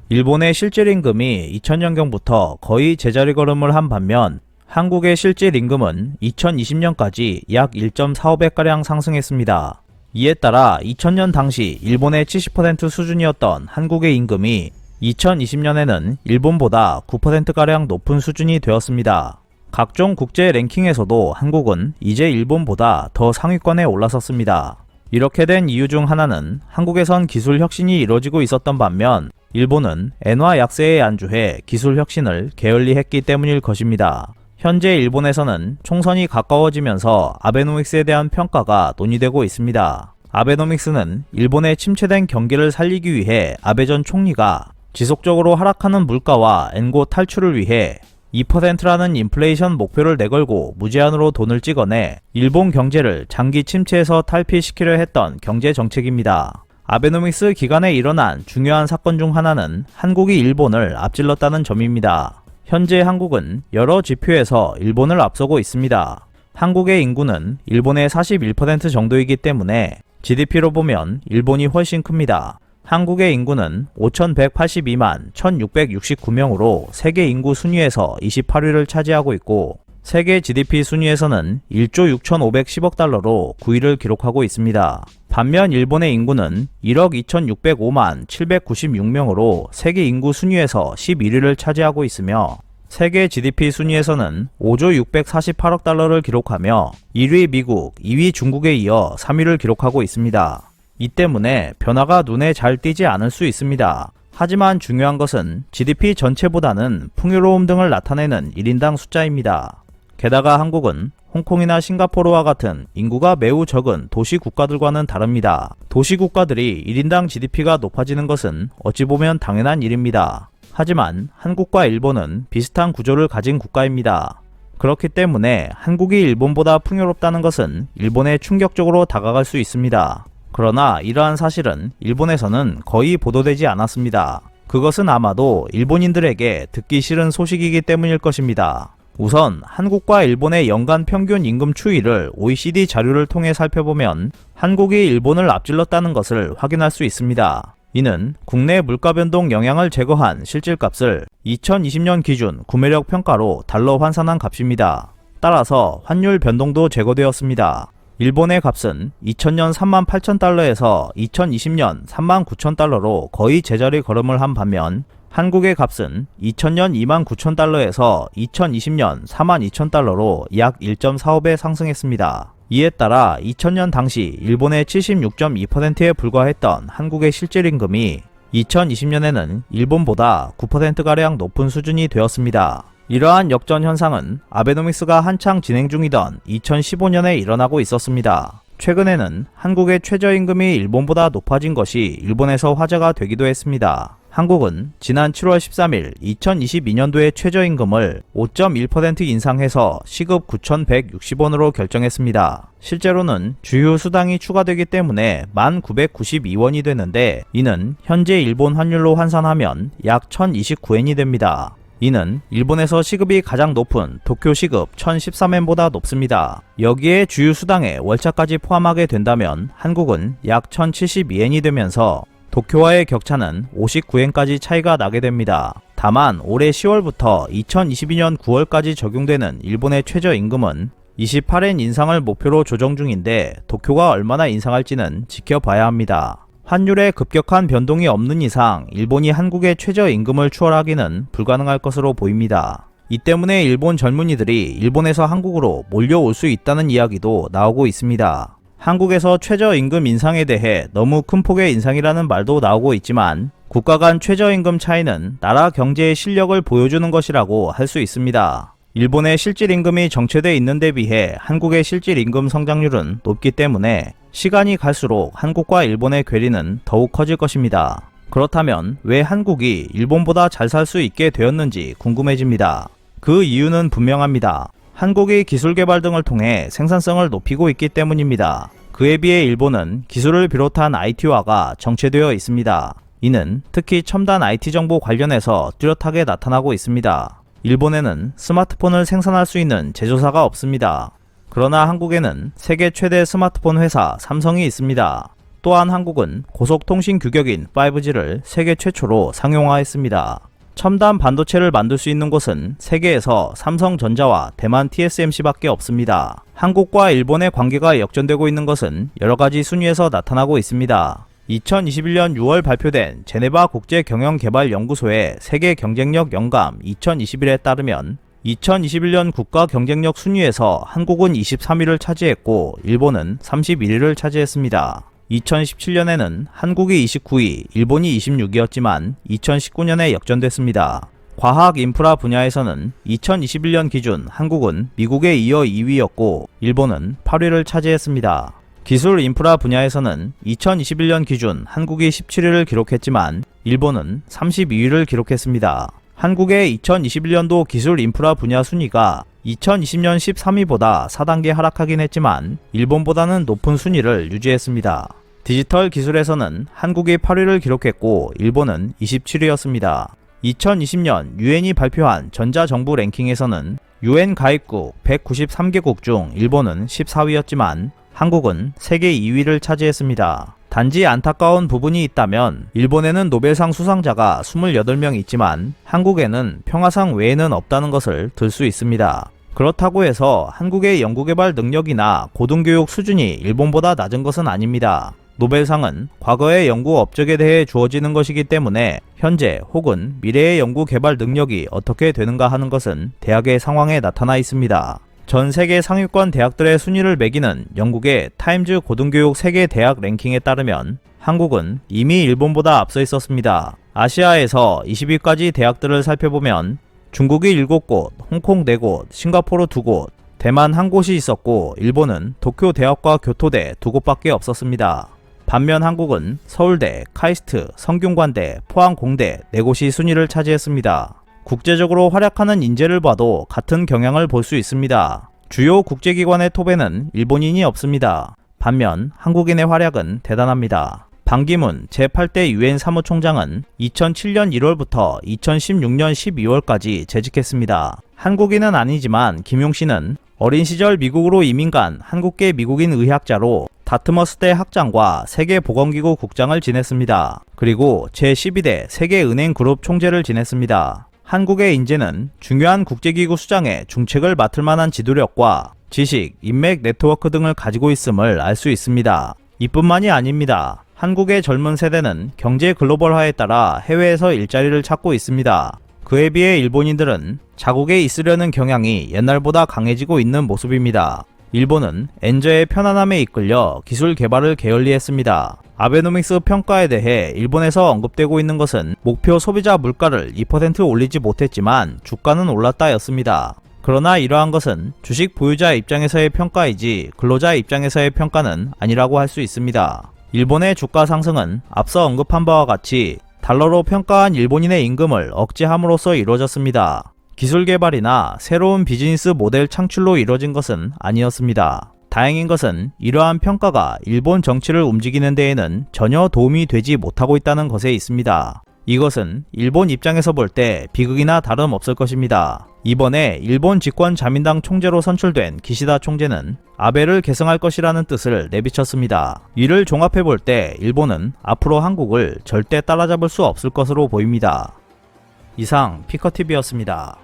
일본의 실질 임금이 2000년경부터 거의 제자리 걸음을 한 반면 한국의 실질 임금은 2020년까지 약 1.45배가량 상승했습니다. 이에 따라 2000년 당시 일본의 70% 수준이었던 한국의 임금이 2020년에는 일본보다 9%가량 높은 수준이 되었습니다. 각종 국제 랭킹에서도 한국은 이제 일본보다 더 상위권에 올라섰습니다. 이렇게 된 이유 중 하나는 한국에선 기술 혁신이 이루어지고 있었던 반면 일본은 엔화 약세에 안주해 기술 혁신을 게을리했기 때문일 것입니다. 현재 일본에서는 총선이 가까워지면서 아베노믹스에 대한 평가가 논의되고 있습니다. 아베노믹스는 일본의 침체된 경기를 살리기 위해 아베 전 총리가 지속적으로 하락하는 물가와 엔고 탈출을 위해 2%라는 인플레이션 목표를 내걸고 무제한으로 돈을 찍어내 일본 경제를 장기 침체에서 탈피시키려 했던 경제 정책입니다. 아베노믹스 기간에 일어난 중요한 사건 중 하나는 한국이 일본을 앞질렀다는 점입니다. 현재 한국은 여러 지표에서 일본을 앞서고 있습니다. 한국의 인구는 일본의 41% 정도이기 때문에 GDP로 보면 일본이 훨씬 큽니다. 한국의 인구는 5182만 1669명으로 세계 인구 순위에서 28위를 차지하고 있고 세계 GDP 순위에서는 1조 6510억 달러로 9위를 기록하고 있습니다. 반면 일본의 인구는 1억 2605만 796명으로 세계 인구 순위에서 11위를 차지하고 있으며 세계 GDP 순위에서는 5조 648억 달러를 기록하며 1위 미국, 2위 중국에 이어 3위를 기록하고 있습니다. 이 때문에 변화가 눈에 잘 띄지 않을 수 있습니다. 하지만 중요한 것은 GDP 전체보다는 풍요로움 등을 나타내는 1인당 숫자입니다. 게다가 한국은 홍콩이나 싱가포르와 같은 인구가 매우 적은 도시 국가들과는 다릅니다. 도시 국가들이 1인당 GDP가 높아지는 것은 어찌 보면 당연한 일입니다. 하지만 한국과 일본은 비슷한 구조를 가진 국가입니다. 그렇기 때문에 한국이 일본보다 풍요롭다는 것은 일본에 충격적으로 다가갈 수 있습니다. 그러나 이러한 사실은 일본에서는 거의 보도되지 않았습니다. 그것은 아마도 일본인들에게 듣기 싫은 소식이기 때문일 것입니다. 우선 한국과 일본의 연간 평균 임금 추이를 OECD 자료를 통해 살펴보면 한국이 일본을 앞질렀다는 것을 확인할 수 있습니다. 이는 국내 물가 변동 영향을 제거한 실질값을 2020년 기준 구매력 평가로 달러 환산한 값입니다. 따라서 환율 변동도 제거되었습니다. 일본의 값은 2000년 38,000달러에서 2020년 39,000달러로 거의 제자리 걸음을 한 반면 한국의 값은 2000년 29,000달러에서 2020년 42,000달러로 약 1.45배 상승했습니다. 이에 따라 2000년 당시 일본의 76.2%에 불과했던 한국의 실질임금이 2020년에는 일본보다 9%가량 높은 수준이 되었습니다. 이러한 역전 현상은 아베노믹스가 한창 진행 중이던 2015년에 일어나고 있었습니다. 최근에는 한국의 최저임금이 일본보다 높아진 것이 일본에서 화제가 되기도 했습니다. 한국은 지난 7월 13일 2022년도의 최저임금을 5.1% 인상해서 시급 9,160원으로 결정했습니다. 실제로는 주요 수당이 추가되기 때문에 1,992원이 되는데 이는 현재 일본 환율로 환산하면 약 1,029엔이 됩니다. 이는 일본에서 시급이 가장 높은 도쿄 시급 1,013엔보다 높습니다. 여기에 주유 수당에 월차까지 포함하게 된다면 한국은 약 1,072엔이 되면서 도쿄와의 격차는 59엔까지 차이가 나게 됩니다. 다만 올해 10월부터 2022년 9월까지 적용되는 일본의 최저임금은 28엔 인상을 목표로 조정 중인데 도쿄가 얼마나 인상할지는 지켜봐야 합니다. 환율의 급격한 변동이 없는 이상 일본이 한국의 최저임금을 추월하기는 불가능할 것으로 보입니다. 이 때문에 일본 젊은이들이 일본에서 한국으로 몰려올 수 있다는 이야기도 나오고 있습니다. 한국에서 최저임금 인상에 대해 너무 큰 폭의 인상이라는 말도 나오고 있지만 국가 간 최저임금 차이는 나라 경제의 실력을 보여주는 것이라고 할 수 있습니다. 일본의 실질임금이 정체되어 있는 데 비해 한국의 실질임금 성장률은 높기 때문에 시간이 갈수록 한국과 일본의 괴리는 더욱 커질 것입니다. 그렇다면 왜 한국이 일본보다 잘 살 수 있게 되었는지 궁금해집니다. 그 이유는 분명합니다. 한국이 기술 개발 등을 통해 생산성을 높이고 있기 때문입니다. 그에 비해 일본은 기술을 비롯한 IT화가 정체되어 있습니다. 이는 특히 첨단 IT 정보 관련해서 뚜렷하게 나타나고 있습니다. 일본에는 스마트폰을 생산할 수 있는 제조사가 없습니다. 그러나 한국에는 세계 최대 스마트폰 회사 삼성이 있습니다. 또한 한국은 고속통신 규격인 5G를 세계 최초로 상용화했습니다. 첨단 반도체를 만들 수 있는 곳은 세계에서 삼성전자와 대만 TSMC밖에 없습니다. 한국과 일본의 관계가 역전되고 있는 것은 여러가지 순위에서 나타나고 있습니다. 2021년 6월 발표된 제네바 국제경영개발연구소의 세계 경쟁력 영감 2021에 따르면 2021년 국가 경쟁력 순위에서 한국은 23위를 차지했고 일본은 31위를 차지했습니다. 2017년에는 한국이 29위, 일본이 26위였지만 2019년에 역전됐습니다. 과학 인프라 분야에서는 2021년 기준 한국은 미국에 이어 2위였고 일본은 8위를 차지했습니다. 기술 인프라 분야에서는 2021년 기준 한국이 17위를 기록했지만 일본은 32위를 기록했습니다. 한국의 2021년도 기술 인프라 분야 순위가 2020년 13위보다 4단계 하락하긴 했지만 일본보다는 높은 순위를 유지했습니다. 디지털 기술에서는 한국이 8위를 기록했고 일본은 27위였습니다. 2020년 유엔이 발표한 전자정부 랭킹에서는 유엔 가입국 193개국 중 일본은 14위였지만 한국은 세계 2위를 차지했습니다. 단지 안타까운 부분이 있다면 일본에는 노벨상 수상자가 28명 있지만 한국에는 평화상 외에는 없다는 것을 들 수 있습니다. 그렇다고 해서 한국의 연구개발 능력이나 고등교육 수준이 일본보다 낮은 것은 아닙니다. 노벨상은 과거의 연구 업적에 대해 주어지는 것이기 때문에 현재 혹은 미래의 연구개발 능력이 어떻게 되는가 하는 것은 대학의 상황에 나타나 있습니다. 전 세계 상위권 대학들의 순위를 매기는 영국의 타임즈 고등교육 세계 대학 랭킹에 따르면 한국은 이미 일본보다 앞서 있었습니다. 아시아에서 20위까지 대학들을 살펴보면 중국이 7곳, 홍콩 4곳, 싱가포르 2곳, 대만 1곳이 있었고 일본은 도쿄 대학과 교토대 2곳밖에 없었습니다. 반면 한국은 서울대, 카이스트, 성균관대, 포항공대 4곳이 순위를 차지했습니다. 국제적으로 활약하는 인재를 봐도 같은 경향을 볼 수 있습니다. 주요 국제기관의 톱에는 일본인이 없습니다. 반면 한국인의 활약은 대단합니다. 반기문 제8대 유엔 사무총장은 2007년 1월부터 2016년 12월까지 재직했습니다. 한국인은 아니지만 김용 씨는 어린 시절 미국으로 이민간 한국계 미국인 의학자로 다트머스대 학장과 세계보건기구 국장을 지냈습니다. 그리고 제12대 세계은행그룹 총재를 지냈습니다. 한국의 인재는 중요한 국제기구 수장의 중책을 맡을 만한 지도력과 지식, 인맥 네트워크 등을 가지고 있음을 알 수 있습니다. 이뿐만이 아닙니다. 한국의 젊은 세대는 경제 글로벌화에 따라 해외에서 일자리를 찾고 있습니다. 그에 비해 일본인들은 자국에 있으려는 경향이 옛날보다 강해지고 있는 모습입니다. 일본은 엔저의 편안함에 이끌려 기술 개발을 게을리했습니다. 아베노믹스 평가에 대해 일본에서 언급되고 있는 것은 목표 소비자 물가를 2% 올리지 못했지만 주가는 올랐다 였습니다. 그러나 이러한 것은 주식 보유자 입장에서의 평가이지 근로자 입장에서의 평가는 아니라고 할 수 있습니다. 일본의 주가 상승은 앞서 언급한 바와 같이 달러로 평가한 일본인의 임금을 억제함으로써 이루어졌습니다. 기술 개발이나 새로운 비즈니스 모델 창출로 이루어진 것은 아니었습니다. 다행인 것은 이러한 평가가 일본 정치를 움직이는 데에는 전혀 도움이 되지 못하고 있다는 것에 있습니다. 이것은 일본 입장에서 볼 때 비극이나 다름없을 것입니다. 이번에 일본 집권 자민당 총재로 선출된 기시다 총재는 아베를 계승할 것이라는 뜻을 내비쳤습니다. 이를 종합해 볼 때 일본은 앞으로 한국을 절대 따라잡을 수 없을 것으로 보입니다. 이상 피커TV였습니다.